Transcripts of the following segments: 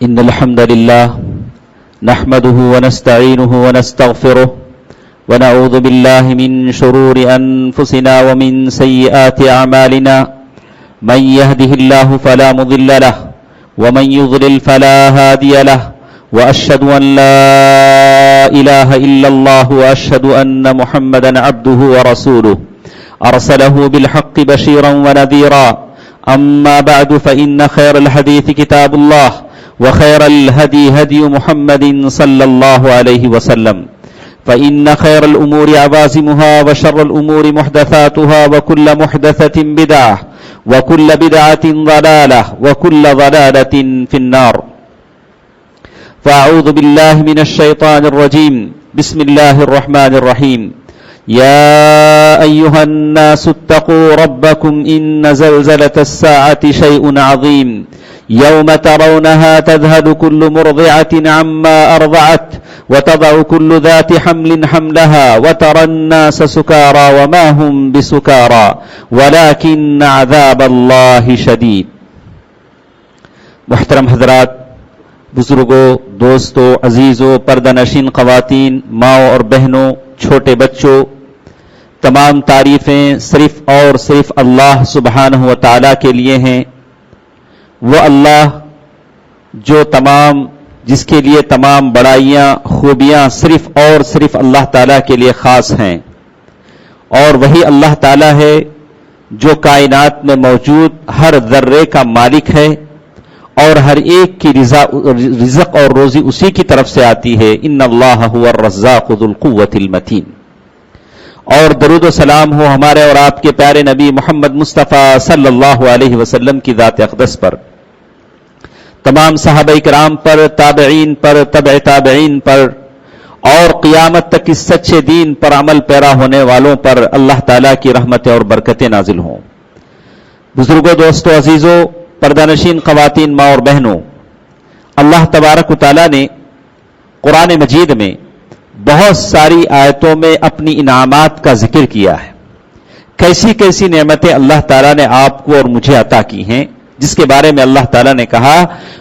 إن الحمد لله نحمده ونستعينه ونستغفره ونعوذ بالله من شرور أنفسنا ومن سيئات أعمالنا من يهده الله فلا مضل له ومن يضلل فلا هادي له وأشهد أن لا إله إلا الله وأشهد أن محمدا عبده ورسوله أرسله بالحق بشيرا ونذيرا أما بعد فإن خير الحديث كتاب الله وخير الهدي هدي محمد صلى الله عليه وسلم فإن خير الأمور عوازمها وشر الأمور محدثاتها وكل محدثة بدعة وكل بدعة ضلالة وكل ضلالة في النار فأعوذ بالله من الشيطان الرجيم بسم الله الرحمن الرحيم يا أيها الناس اتقوا ربكم إن زلزلة الساعة شيء عظيم يوم ترونها تذهل كل مرضعة عما أرضعت وتضع كل ذات حمل حملها وترى الناس سكارى وما هم بسكارى ولكن عذاب الله شديد. محترم حضرات، بزرگوں، دوستوں، عزیزوں، پردہ نشین خواتین، ماؤں اور بہنوں، چھوٹے بچوں، تمام تعریفیں صرف اور صرف اللہ سبحانہ و تعالیٰ کے لیے ہیں. وہ اللہ جس کے لیے تمام بڑائیاں، خوبیاں صرف اور صرف اللہ تعالیٰ کے لیے خاص ہیں. اور وہی اللہ تعالیٰ ہے جو کائنات میں موجود ہر ذرے کا مالک ہے اور ہر ایک کی رزق اور روزی اسی کی طرف سے آتی ہے. ان اللہ هو الرزاق ذو القوة المتین. اور درود و سلام ہو ہمارے اور آپ کے پیارے نبی محمد مصطفیٰ صلی اللہ علیہ وسلم کی ذات اقدس پر، تمام صحابہ کرام پر، تابعین پر، تبع تابعین پر، اور قیامت تک اس سچے دین پر عمل پیرا ہونے والوں پر اللہ تعالیٰ کی رحمتیں اور برکتیں نازل ہوں. بزرگوں، دوستوں، عزیزوں، پردہ نشین خواتین، ماں اور بہنوں، اللہ تبارک و تعالیٰ نے قرآن مجید میں بہت ساری آیتوں میں اپنی انعامات کا ذکر کیا ہے. کیسی کیسی نعمتیں اللہ تعالیٰ نے آپ کو اور مجھے عطا کی ہیں، جس کے بارے میں اللہ تعالیٰ نے کہا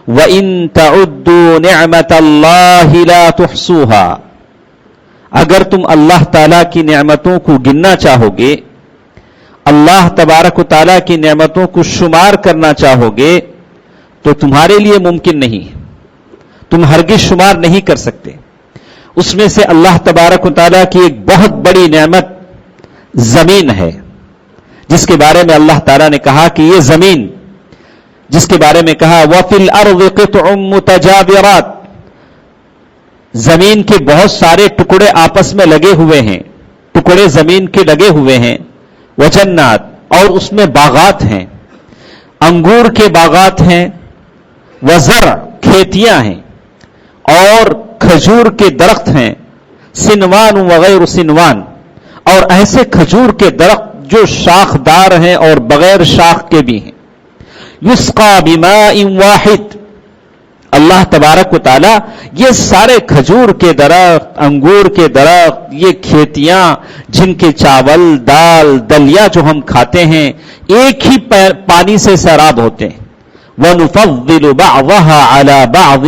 وَإِن تَعُدُّوا نِعْمَةَ اللَّهِ لَا تُحْصُوهَا. اگر تم اللہ تعالیٰ کی نعمتوں کو گننا چاہو گے، اللہ تبارک و تعالیٰ کی نعمتوں کو شمار کرنا چاہو گے، تو تمہارے لیے ممکن نہیں، تم ہرگز شمار نہیں کر سکتے. اس میں سے اللہ تبارک و تعالیٰ کی ایک بہت بڑی نعمت زمین ہے، جس کے بارے میں اللہ تعالیٰ نے کہا کہ یہ زمین، جس کے بارے میں کہا وَفِي الْأَرْضِ قِطْعٌ مُتَجَاوِرَاتٌ. زمین کے بہت سارے ٹکڑے آپس میں لگے ہوئے ہیں، ٹکڑے زمین کے لگے ہوئے ہیں. وَجَنَّاتٍ. اور اس میں باغات ہیں، انگور کے باغات ہیں. وَزَرْعٌ. کھیتیاں ہیں اور کھجور کے درخت ہیں. سنوان وغیر سنوان. اور ایسے کھجور کے درخت جو شاخدار ہیں اور بغیر شاخ کے بھی ہیں. یسقا بماء واحد. اللہ تبارک و تعالی یہ سارے کھجور کے درخت، انگور کے درخت، یہ کھیتیاں جن کے چاول، دال، دلیا جو ہم کھاتے ہیں، ایک ہی پانی سے سیراب ہوتے ہیں. وَنُفَضِّلُ بَعْضَهَا عَلَى بَعْضٍ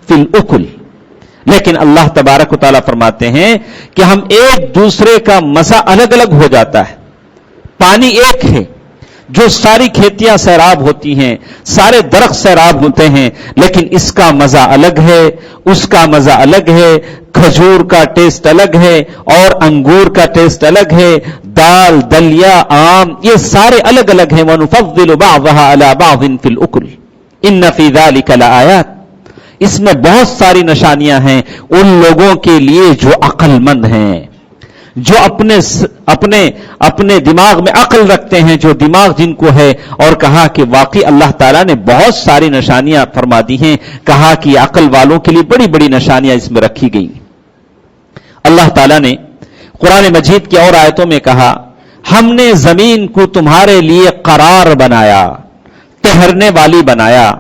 فِي الْأُكُلِ. لیکن اللہ تبارک و تعالیٰ فرماتے ہیں کہ ہم ایک دوسرے کا مزہ الگ الگ ہو جاتا ہے. پانی ایک ہے، جو ساری کھیتیاں سیراب ہوتی ہیں، سارے درخت سیراب ہوتے ہیں، لیکن اس کا مزہ الگ ہے، اس کا مزہ الگ ہے. کھجور کا ٹیسٹ الگ ہے اور انگور کا ٹیسٹ الگ ہے. دال، دلیا، آم، یہ سارے الگ الگ ہیں. وَنُفَضِّلُ بَعْضَهَا عَلَى بَعْضٍ فِي الْأُكُلِ إِنَّ فِي ذَلِكَ لَآيَاتٍ. اس میں بہت ساری نشانیاں ہیں ان لوگوں کے لیے جو عقل مند ہیں، جو اپنے دماغ میں عقل رکھتے ہیں، جو دماغ جن کو ہے. اور کہا کہ واقعی اللہ تعالیٰ نے بہت ساری نشانیاں فرما دی ہیں. کہا کہ عقل والوں کے لیے بڑی بڑی نشانیاں اس میں رکھی گئی. اللہ تعالیٰ نے قرآن مجید کی اور آیتوں میں کہا ہم نے زمین کو تمہارے لیے قرار بنایا، ٹھہرنے والی بنایا.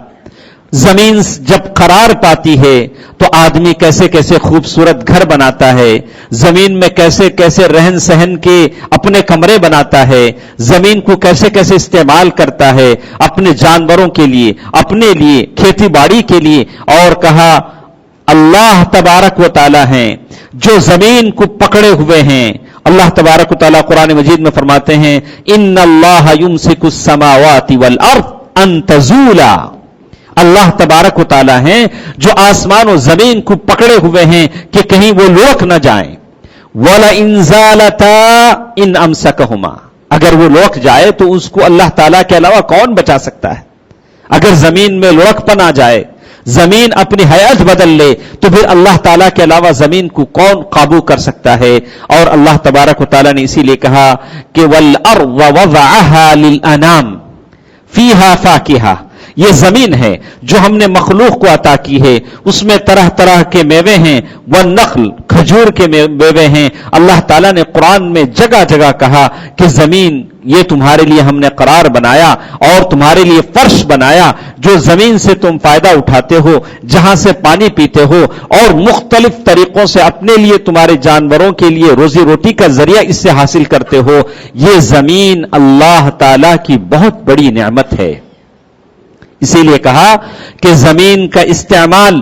زمین جب قرار پاتی ہے تو آدمی کیسے کیسے خوبصورت گھر بناتا ہے، زمین میں کیسے کیسے رہن سہن کے اپنے کمرے بناتا ہے، زمین کو کیسے کیسے استعمال کرتا ہے اپنے جانوروں کے لیے، اپنے لیے، کھیتی باڑی کے لیے. اور کہا اللہ تبارک و تعالی ہیں جو زمین کو پکڑے ہوئے ہیں. اللہ تبارک و تعالی قرآن مجید میں فرماتے ہیں ان اللہ یمسک السماوات والارض ان تزولا. اللہ تبارک و تعالی ہیں جو آسمان و زمین کو پکڑے ہوئے ہیں کہ کہیں وہ لڑک نہ جائیں. وَلَئِن زَالَتَا إِنْ أَمْسَكَهُمَا. اگر وہ لڑک جائے تو اس کو اللہ تعالیٰ کے علاوہ کون بچا سکتا ہے؟ اگر زمین میں لڑک پن آ جائے، زمین اپنی حیات بدل لے، تو پھر اللہ تعالیٰ کے علاوہ زمین کو کون قابو کر سکتا ہے؟ اور اللہ تبارک و تعالیٰ نے اسی لیے کہا کہ وَالْأَرْضَ وَضَعَهَا لِلْأَنَامِ فِيهَا فَاكِهَةٌ. یہ زمین ہے جو ہم نے مخلوق کو عطا کی ہے، اس میں طرح طرح کے میوے ہیں، والنخل کھجور کے میوے ہیں. اللہ تعالیٰ نے قرآن میں جگہ جگہ کہا کہ زمین یہ تمہارے لیے ہم نے قرار بنایا اور تمہارے لیے فرش بنایا. جو زمین سے تم فائدہ اٹھاتے ہو، جہاں سے پانی پیتے ہو، اور مختلف طریقوں سے اپنے لیے، تمہارے جانوروں کے لیے روزی روٹی کا ذریعہ اس سے حاصل کرتے ہو. یہ زمین اللہ تعالیٰ کی بہت بڑی نعمت ہے. اسی لیے کہا کہ زمین کا استعمال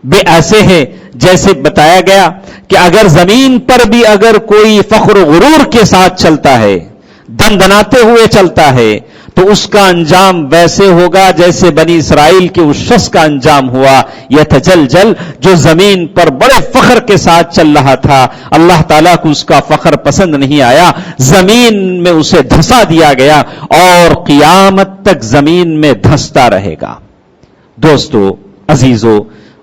بھی ایسے ہے جیسے بتایا گیا کہ اگر زمین پر بھی اگر کوئی فخر و غرور کے ساتھ چلتا ہے، دندناتے ہوئے چلتا ہے، تو اس کا انجام ویسے ہوگا جیسے بنی اسرائیل کے اس شخص کا انجام ہوا. یتجلجل، جو زمین پر بڑے فخر کے ساتھ چل رہا تھا، اللہ تعالیٰ کو اس کا فخر پسند نہیں آیا، زمین میں اسے دھسا دیا گیا اور قیامت تک زمین میں دھستا رہے گا. دوستو، عزیزو،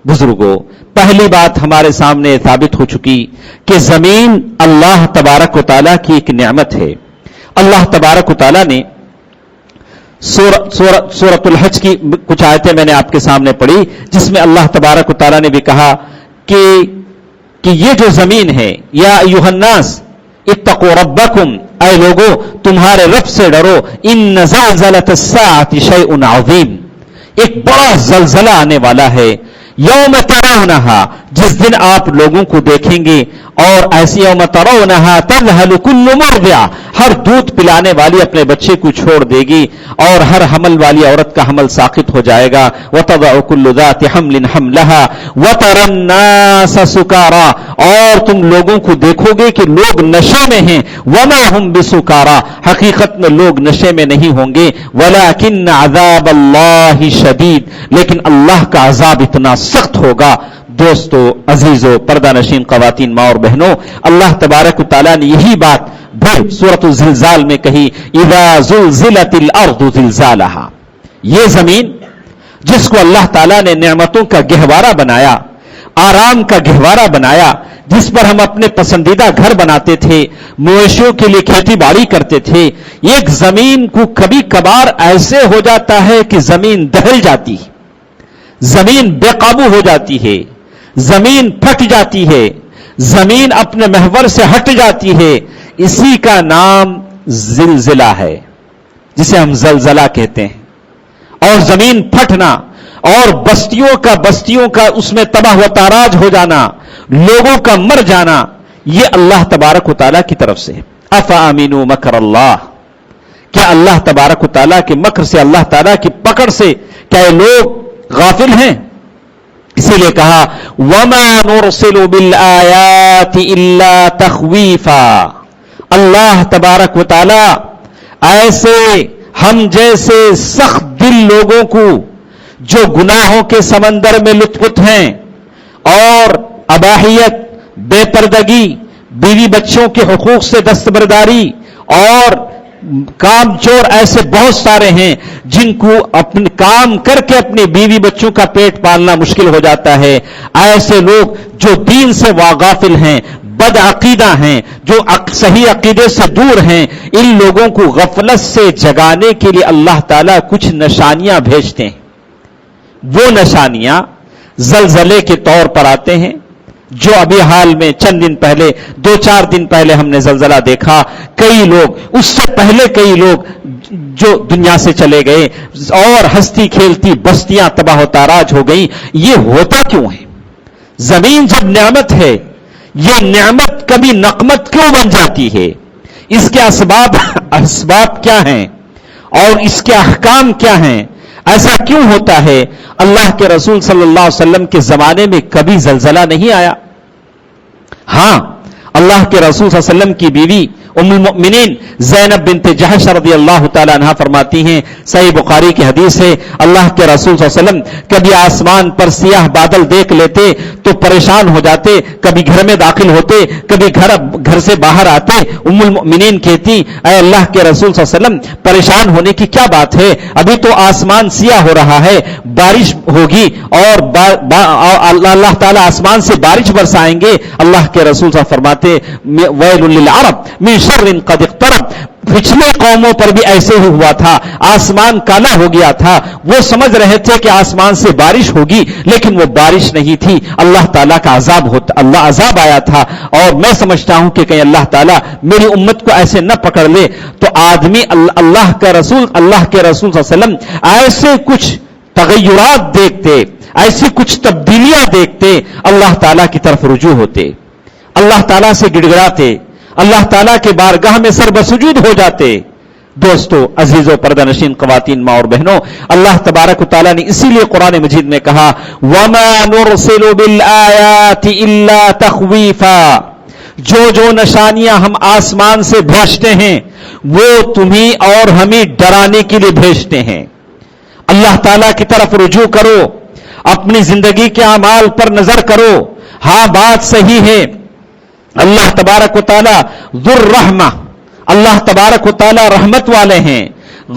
بزرگوں، پہلی بات ہمارے سامنے ثابت ہو چکی کہ زمین اللہ تبارک و تعالیٰ کی ایک نعمت ہے. اللہ تبارک و تعالیٰ نے سورۃ الحج کی کچھ آیتیں میں نے آپ کے سامنے پڑھی، جس میں اللہ تبارک و تعالیٰ نے بھی کہا کہ یہ جو زمین ہے، یا ایھا الناس اتقوا ربکم، اے لوگو تمہارے رب سے ڈرو، ان زلزلۃ الساعۃ شیء عظیم، ایک بڑا زلزلہ آنے والا ہے. یوم ترونہا، جس دن آپ لوگوں کو دیکھیں گے، اور ایسی یوم ترونہا تذہل کل مرضعہ، ہر دودھ پلانے والی اپنے بچے کو چھوڑ دے گی، اور ہر حمل والی عورت کا حمل ساقط ہو جائے گا. وتضع کل ذات حمل حملہا وتری الناس سکارا، اور تم لوگوں کو دیکھو گے کہ لوگ نشے میں ہیں. وما ہم بسکارا، حقیقت میں لوگ نشے میں نہیں ہوں گے. ولکن عذاب اللہ شدید، لیکن اللہ کا عذاب اتنا سخت ہوگا. دوستو، عزیزو، پردہ نشین خواتین، ماں اور بہنوں، اللہ تبارک و تعالیٰ نے یہی بات بھی سورۃ الزلزال میں کہی، اذا زلزلت الارض زلزالہا. یہ زمین جس کو اللہ تعالیٰ نے نعمتوں کا گہوارہ بنایا، آرام کا گہوارہ بنایا، جس پر ہم اپنے پسندیدہ گھر بناتے تھے، مویشیوں کے لیے کھیتی باڑی کرتے تھے، ایک زمین کو کبھی کبھار ایسے ہو جاتا ہے کہ زمین دہل جاتی، زمین بے قابو ہو جاتی ہے، زمین پھٹ جاتی ہے، زمین اپنے محور سے ہٹ جاتی ہے. اسی کا نام زلزلہ ہے، جسے ہم زلزلہ کہتے ہیں. اور زمین پھٹنا اور بستیوں کا اس میں تباہ و تاراج ہو جانا، لوگوں کا مر جانا، یہ اللہ تبارک و تعالیٰ کی طرف سے. افامنوا مکر اللہ، کیا اللہ تبارک و تعالیٰ کے مکر سے، اللہ تعالیٰ کی پکڑ سے کیا یہ لوگ غافل ہیں؟ اسی لیے کہا وما نرسل بالآیات الا تخویفا. اللہ تبارک و تعالی ایسے ہم جیسے سخت دل لوگوں کو جو گناہوں کے سمندر میں لطف ہیں اور اباحیت، بے پردگی، بیوی بچوں کے حقوق سے دستبرداری اور کام چور ایسے بہت سارے ہیں جن کو اپنے کام کر کے اپنی بیوی بچوں کا پیٹ پالنا مشکل ہو جاتا ہے. ایسے لوگ جو دین سے غافل ہیں، بد عقیدہ ہیں، جو صحیح عقیدے سے دور ہیں، ان لوگوں کو غفلت سے جگانے کے لیے اللہ تعالیٰ کچھ نشانیاں بھیجتے ہیں. وہ نشانیاں زلزلے کے طور پر آتے ہیں، جو ابھی حال میں چند دن پہلے، 2-4 دن پہلے ہم نے زلزلہ دیکھا. کئی لوگ، اس سے پہلے کئی لوگ جو دنیا سے چلے گئے اور ہستی کھیلتی بستیاں تباہ و تاراج ہو گئیں. یہ ہوتا کیوں ہے؟ زمین جب نعمت ہے، یہ نعمت کبھی نقمت کیوں بن جاتی ہے؟ اس کے اسباب کیا ہیں اور اس کے احکام کیا ہیں؟ ایسا کیوں ہوتا ہے؟ اللہ کے رسول صلی اللہ علیہ وسلم کے زمانے میں کبھی زلزلہ نہیں آیا. ہاں، اللہ کے رسول صلی اللہ علیہ وسلم کی بیوی ام المؤمنین زینب بنت جحش رضی اللہ تعالی عنہا فرماتی ہیں، صحیح بخاری کی حدیث ہے، اللہ کے رسول صلی اللہ علیہ وسلم کبھی آسمان پر سیاہ بادل دیکھ لیتے تو پریشان ہو جاتے، کبھی گھر میں داخل ہوتے، کبھی گھر سے باہر آتے. ام المؤمنین کہتی، اے اللہ کے رسول صلی اللہ علیہ وسلم، پریشان ہونے کی کیا بات ہے؟ ابھی تو آسمان سیاہ ہو رہا ہے، بارش ہوگی اور اللہ تعالیٰ آسمان سے بارش برسائیں گے. اللہ کے رسول صلی اللہ علیہ وسلم فرماتے، ویل للعرب من شر قد اقترب. پچھلے قوموں پر بھی ایسے ہی ہوا تھا، آسمان کالا ہو گیا تھا، وہ سمجھ رہے تھے کہ آسمان سے بارش ہوگی، لیکن وہ بارش نہیں تھی، اللہ تعالیٰ کا عذاب آیا تھا. اور میں سمجھتا ہوں کہ کہیں اللہ تعالیٰ میری امت کو ایسے نہ پکڑ لے. تو آدمی اللہ کے رسول صلی اللہ علیہ وسلم ایسے کچھ تغیرات دیکھتے، ایسی کچھ تبدیلیاں دیکھتے، اللہ تعالیٰ کی طرف رجوع ہوتے، اللہ تعالیٰ سے گڑ گڑاتے، اللہ تعالیٰ کے بارگاہ میں سر بسجود ہو جاتے. دوستو، عزیزو، پردہ نشین خواتین، ماں اور بہنوں، اللہ تبارک و تعالیٰ نے اسی لیے قرآن مجید میں کہا، وَمَا نُرْسِلُ بِالْآيَاتِ إِلَّا تَخْوِيفًا. جو نشانیاں ہم آسمان سے بھیجتے ہیں وہ تمہیں اور ہمیں ڈرانے کے لیے بھیجتے ہیں. اللہ تعالیٰ کی طرف رجوع کرو، اپنی زندگی کے اعمال پر نظر کرو. ہاں، بات صحیح ہے، اللہ تبارک و تعالیٰ ذو الرحمہ، اللہ تبارک و تعالیٰ رحمت والے ہیں،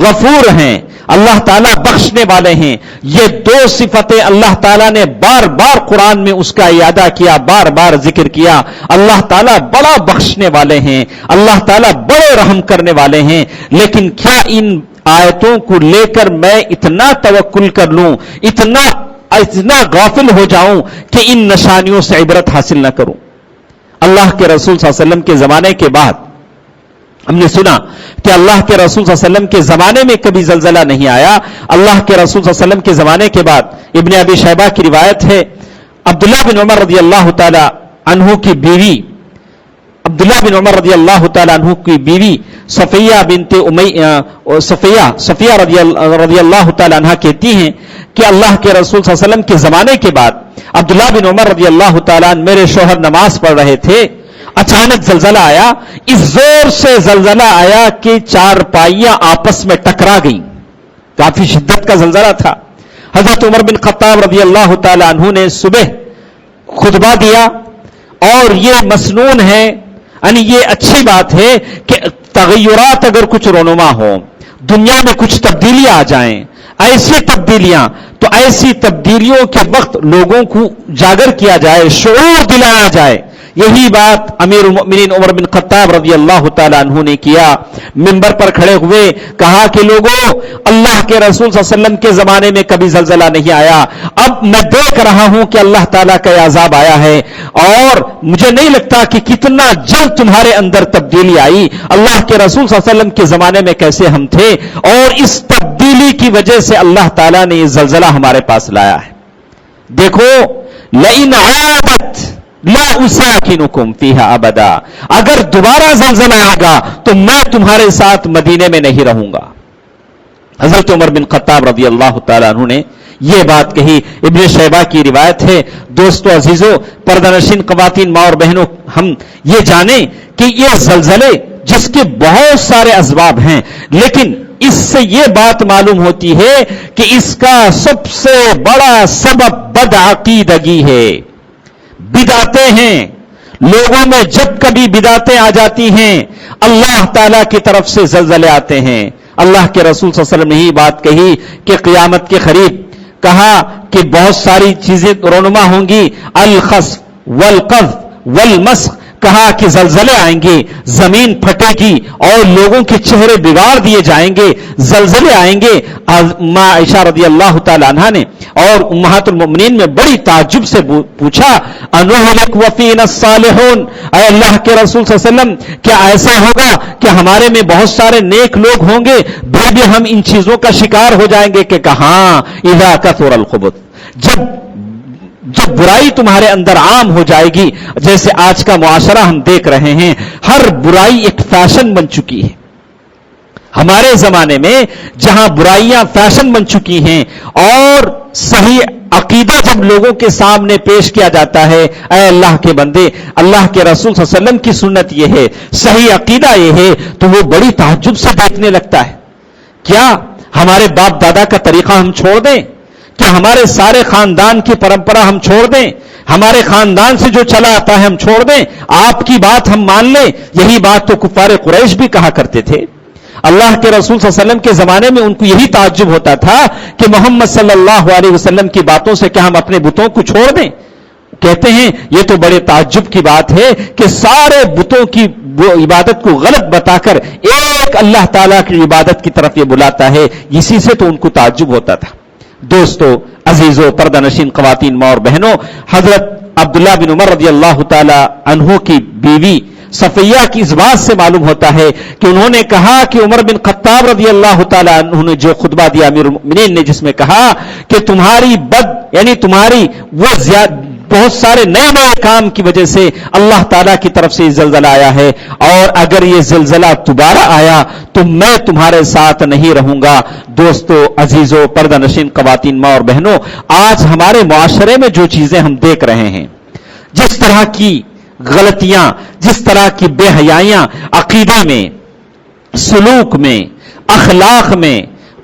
غفور ہیں، اللہ تعالیٰ بخشنے والے ہیں. یہ دو صفتیں اللہ تعالیٰ نے بار بار قرآن میں اس کا اعادہ کیا، بار بار ذکر کیا. اللہ تعالیٰ بڑا بخشنے والے ہیں، اللہ تعالیٰ بڑے رحم کرنے والے ہیں. لیکن کیا ان آیتوں کو لے کر میں اتنا توکل کر لوں، اتنا غافل ہو جاؤں کہ ان نشانیوں سے عبرت حاصل نہ کروں؟ اللہ کے رسول صلی اللہ علیہ وسلم کے زمانے کے بعد ہم نے سنا کہ اللہ کے رسول صلی اللہ علیہ وسلم کے زمانے میں کبھی زلزلہ نہیں آیا. اللہ کے رسول صلی اللہ علیہ وسلم کے زمانے کے بعد ابن ابی شیبہ کی روایت ہے، عبداللہ بن عمر رضی اللہ تعالی عنہ کی بیوی صفیہ بنت صفیہ رضی اللہ تعالی عنہ کہتی ہیں کہ اللہ کے رسول صلی اللہ علیہ وسلم کے زمانے کے بعد عبداللہ بن عمر رضی اللہ تعالیٰ عنہ میرے شوہر نماز پڑھ رہے تھے، اچانک زلزلہ آیا. اس زور سے زلزلہ آیا کہ چارپائیاں آپس میں ٹکرا گئیں، کافی شدت کا زلزلہ تھا. حضرت عمر بن خطاب رضی اللہ تعالیٰ عنہ نے صبح خطبہ دیا، اور یہ مسنون ہے، یعنی یہ اچھی بات ہے کہ تغیرات اگر کچھ رونما ہو، دنیا میں کچھ تبدیلیاں آ جائیں، ایسی تبدیلیاں، تو ایسی تبدیلیوں کے وقت لوگوں کو جاگر کیا جائے، شعور دلایا جائے. یہی بات امیر المؤمنین عمر بن خطاب رضی اللہ تعالیٰ عنہ نے کیا. منبر پر کھڑے ہوئے کہا کہ لوگوں، اللہ کے رسول صلی اللہ علیہ وسلم کے زمانے میں کبھی زلزلہ نہیں آیا، اب میں دیکھ رہا ہوں کہ اللہ تعالیٰ کا عذاب آیا ہے، اور مجھے نہیں لگتا کہ کتنا جلد تمہارے اندر تبدیلی آئی. اللہ کے رسول صلی اللہ علیہ وسلم کے زمانے میں کیسے ہم تھے، اور اس تبدیلی کی وجہ سے اللہ تعالیٰ نے یہ زلزلہ ہمارے پاس لایا ہے. دیکھو، لئن عادت لا اساکنکم فیہا ابدا، اگر دوبارہ زلزلہ آئے گا تو میں تمہارے ساتھ مدینے میں نہیں رہوں گا. حضرت عمر بن خطاب رضی اللہ تعالیٰ عنہ نے یہ بات کہی. ابن شیبہ کی روایت ہے. دوستو، عزیزو، پردہ نشین خواتین، ماں اور بہنوں، ہم یہ جانیں کہ یہ زلزلے جس کے بہت سارے اسباب ہیں، لیکن اس سے یہ بات معلوم ہوتی ہے کہ اس کا سب سے بڑا سبب بدعقیدگی ہے، بدعتیں ہیں. لوگوں میں جب کبھی بدعتیں آ جاتی ہیں، اللہ تعالیٰ کی طرف سے زلزلے آتے ہیں. اللہ کے رسول صلی اللہ علیہ وسلم نے یہ بات کہی کہ قیامت کے قریب کہا کہ بہت ساری چیزیں رونما ہوں گی، الخسف والقذف والمسخ، کہا کہ زلزلے آئیں گے، زمین پھٹے گی اور لوگوں کے چہرے بگاڑ دیے جائیں گے، زلزلے آئیں گے. ماں عائشہ رضی اللہ تعالی عنہا نے اور امہات المؤمنین میں بڑی تعجب سے پوچھا انہلک وفینا الصالحون، اے اللہ کے رسول صلی اللہ علیہ وسلم کیا ایسا ہوگا کہ ہمارے میں بہت سارے نیک لوگ ہوں گے پھر بھی ہم ان چیزوں کا شکار ہو جائیں گے؟ کہ کہاں اذا کثر الخبث، جب برائی تمہارے اندر عام ہو جائے گی. جیسے آج کا معاشرہ ہم دیکھ رہے ہیں، ہر برائی ایک فیشن بن چکی ہے. ہمارے زمانے میں جہاں برائیاں فیشن بن چکی ہیں اور صحیح عقیدہ جب لوگوں کے سامنے پیش کیا جاتا ہے، اے اللہ کے بندے، اللہ کے رسول صلی اللہ علیہ وسلم کی سنت یہ ہے، صحیح عقیدہ یہ ہے، تو وہ بڑی تعجب سے دیکھنے لگتا ہے. کیا ہمارے باپ دادا کا طریقہ ہم چھوڑ دیں؟ کیا ہمارے سارے خاندان کی پرمپرا ہم چھوڑ دیں؟ ہمارے خاندان سے جو چلا آتا ہے ہم چھوڑ دیں؟ آپ کی بات ہم مان لیں؟ یہی بات تو کفار قریش بھی کہا کرتے تھے. اللہ کے رسول صلی اللہ علیہ وسلم کے زمانے میں ان کو یہی تعجب ہوتا تھا کہ محمد صلی اللہ علیہ وسلم کی باتوں سے کیا ہم اپنے بتوں کو چھوڑ دیں؟ کہتے ہیں یہ تو بڑے تعجب کی بات ہے کہ سارے بتوں کی عبادت کو غلط بتا کر ایک اللہ تعالیٰ کی عبادت کی طرف یہ بلاتا ہے. اسی سے تو ان کو تعجب ہوتا تھا. دوستو عزیزو، پردہ نشین خواتین، ماں اور بہنوں، حضرت عبداللہ بن عمر رضی اللہ تعالی عنہ کی بیوی صفیہ کی اس بات سے معلوم ہوتا ہے کہ انہوں نے کہا کہ عمر بن خطاب رضی اللہ تعالی عنہ نے جو خطبہ دیا امیر المؤمنین نے، جس میں کہا کہ تمہاری یعنی تمہاری وہ بہت سارے نئے کام کی وجہ سے اللہ تعالیٰ کی طرف سے یہ زلزلہ آیا ہے، اور اگر یہ زلزلہ دوبارہ آیا تو میں تمہارے ساتھ نہیں رہوں گا. دوستو عزیزو، پردہ نشین خواتین، ماں اور بہنوں، آج ہمارے معاشرے میں جو چیزیں ہم دیکھ رہے ہیں، جس طرح کی غلطیاں، جس طرح کی بے حیائیاں عقیدے میں، سلوک میں، اخلاق میں،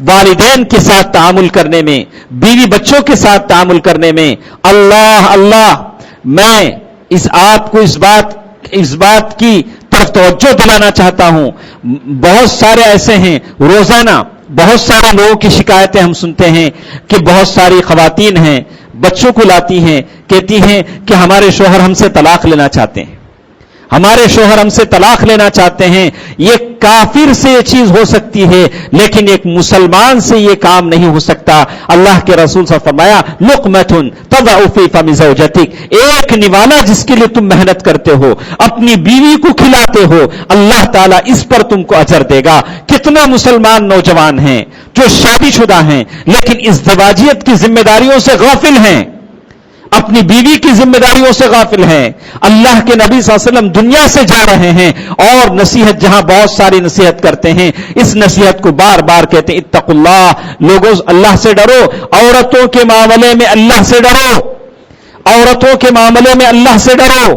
والدین کے ساتھ تعامل کرنے میں، بیوی بچوں کے ساتھ تعامل کرنے میں، اللہ میں آپ کو اس بات کی طرف توجہ دلانا چاہتا ہوں. بہت سارے ایسے ہیں، روزانہ بہت سارے لوگوں کی شکایتیں ہم سنتے ہیں کہ بہت ساری خواتین ہیں، بچوں کو لاتی ہیں، کہتی ہیں کہ ہمارے شوہر ہم سے طلاق لینا چاہتے ہیں، ہمارے شوہر ہم سے طلاق لینا چاہتے ہیں. یہ کافر سے یہ چیز ہو سکتی ہے لیکن ایک مسلمان سے یہ کام نہیں ہو سکتا. اللہ کے رسول صلی اللہ علیہ وسلم فرمایا لقمۃ تضع فی فم زوجتک، ایک نوالا جس کے لیے تم محنت کرتے ہو، اپنی بیوی کو کھلاتے ہو، اللہ تعالیٰ اس پر تم کو اجر دے گا. کتنا مسلمان نوجوان ہیں جو شادی شدہ ہیں لیکن ازدواجیت کی ذمہ داریوں سے غافل ہیں، اپنی بیوی کی ذمہ داریوں سے غافل ہیں. اللہ کے نبی صلی اللہ علیہ وسلم دنیا سے جا رہے ہیں اور نصیحت، جہاں بہت ساری نصیحت کرتے ہیں، اس نصیحت کو بار بار کہتے ہیں اتقوا اللہ، لوگوں اللہ سے ڈرو، عورتوں کے معاملے میں اللہ سے ڈرو، عورتوں کے معاملے میں اللہ سے ڈرو.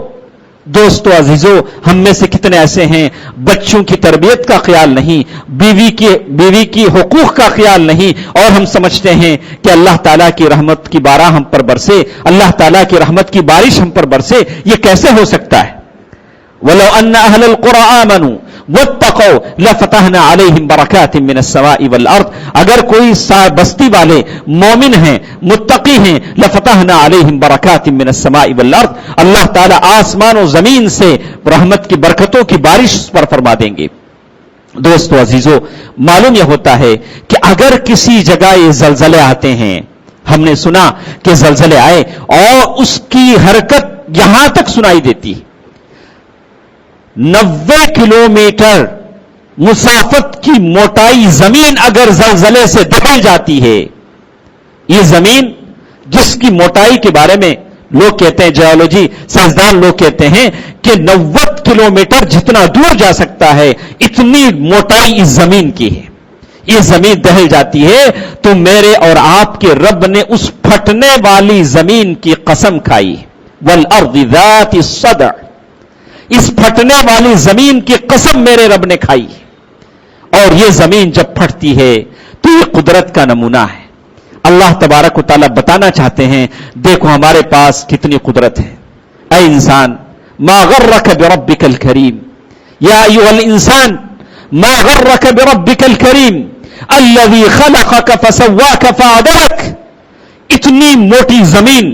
دوستو عزیزو، ہم میں سے کتنے ایسے ہیں بچوں کی تربیت کا خیال نہیں، بیوی کی حقوق کا خیال نہیں، اور ہم سمجھتے ہیں کہ اللہ تعالیٰ کی رحمت کی بارہ ہم پر برسے، اللہ تعالیٰ کی رحمت کی بارش ہم پر برسے. یہ کیسے ہو سکتا ہے؟ وَلَوْ أَنَّ أَهْلَ الْقُرَىٰ آمَنُوا وَاتَّقَوْا لَفَتَحْنَا عَلَيْهِمْ بَرَكَاتٍ مِّنَ السَّمَاءِ وَالْأَرْضِ، اگر کوئی بستی والے مومن ہیں، متقی ہیں، لَفَتَحْنَا عَلَيْهِمْ بَرَكَاتٍ مِّنَ السَّمَاءِ وَالْأَرْضِ، اللہ تعالیٰ آسمان و زمین سے رحمت کی برکتوں کی بارش پر فرما دیں گے. دوستو عزیزو، معلوم یہ ہوتا ہے کہ اگر کسی جگہ یہ زلزلے آتے ہیں، ہم نے سنا کہ زلزلے آئے اور اس کی حرکت یہاں تک سنائی دیتی، 90 کلومیٹر مسافت کی موٹائی زمین اگر زلزلے سے دہل جاتی ہے، یہ زمین جس کی موٹائی کے بارے میں لوگ کہتے ہیں، جیولوجی سائنسدان لوگ کہتے ہیں کہ 90 کلومیٹر جتنا دور جا سکتا ہے اتنی موٹائی اس زمین کی ہے. یہ زمین دہل جاتی ہے تو میرے اور آپ کے رب نے اس پھٹنے والی زمین کی قسم کھائی، والارض ذات الصدع، اس پھٹنے والی زمین کی قسم میرے رب نے کھائی. اور یہ زمین جب پھٹتی ہے تو یہ قدرت کا نمونہ ہے. اللہ تبارک و تعالیٰ بتانا چاہتے ہیں دیکھو ہمارے پاس کتنی قدرت ہے. اے انسان، ما غرک بربک الکریم، یا ایھا الانسان ما غرک بربک الکریم الذی خلقک فسواک فعدلک. اتنی موٹی زمین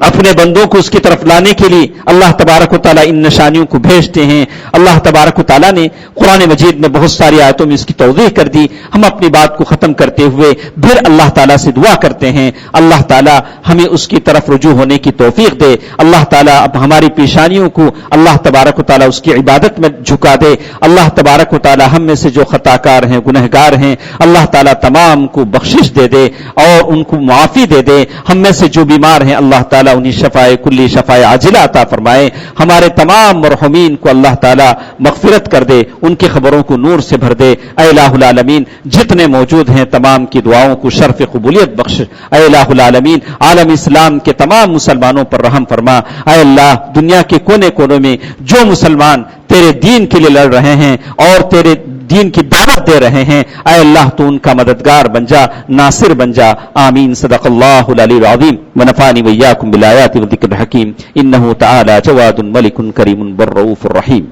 اپنے بندوں کو اس کی طرف لانے کے لیے اللہ تبارک و تعالیٰ ان نشانیوں کو بھیجتے ہیں. اللہ تبارک و تعالیٰ نے قرآن مجید میں بہت ساری آیتوں میں اس کی توضیح کر دی. ہم اپنی بات کو ختم کرتے ہوئے پھر اللہ تعالیٰ سے دعا کرتے ہیں اللہ تعالیٰ ہمیں اس کی طرف رجوع ہونے کی توفیق دے. اللہ تعالیٰ اب ہماری پیشانیوں کو اللہ تبارک و تعالیٰ اس کی عبادت میں جھکا دے. اللہ تبارک و تعالیٰ ہم میں سے جو خطا کار ہیں گنہگار ہیں اللہ تعالیٰ تمام کو بخشش دے دے اور ان کو معافی دے دے. ہم میں سے جو بیمار ہیں اللہ تعالیٰ انہیں شفائے کلی شفائے عاجلہ عطا فرمائے. ہمارے تمام مرحومین کو اللہ تعالیٰ مغفرت کر دے, ان کی خبروں کو نور سے بھر دے. اے الہ العالمین جتنے موجود ہیں تمام کی دعاؤں کو شرف قبولیت بخش. اے الہ العالمین عالم اسلام کے تمام مسلمانوں پر رحم فرما. اے اللہ دنیا کے کونے کونے میں جو مسلمان تیرے دین کے لیے لڑ رہے ہیں اور تیرے دین کی دعوت دے رہے ہیں اے اللہ تو ان کا مددگار بن جا, ناصر بن جا. آمین. صدق اللہ العلی العظیم ونفعنی وإیاکم بالآیات والذکر الحکیم. انہ تعالی جواد ملک کریم بر رؤوف الرحیم.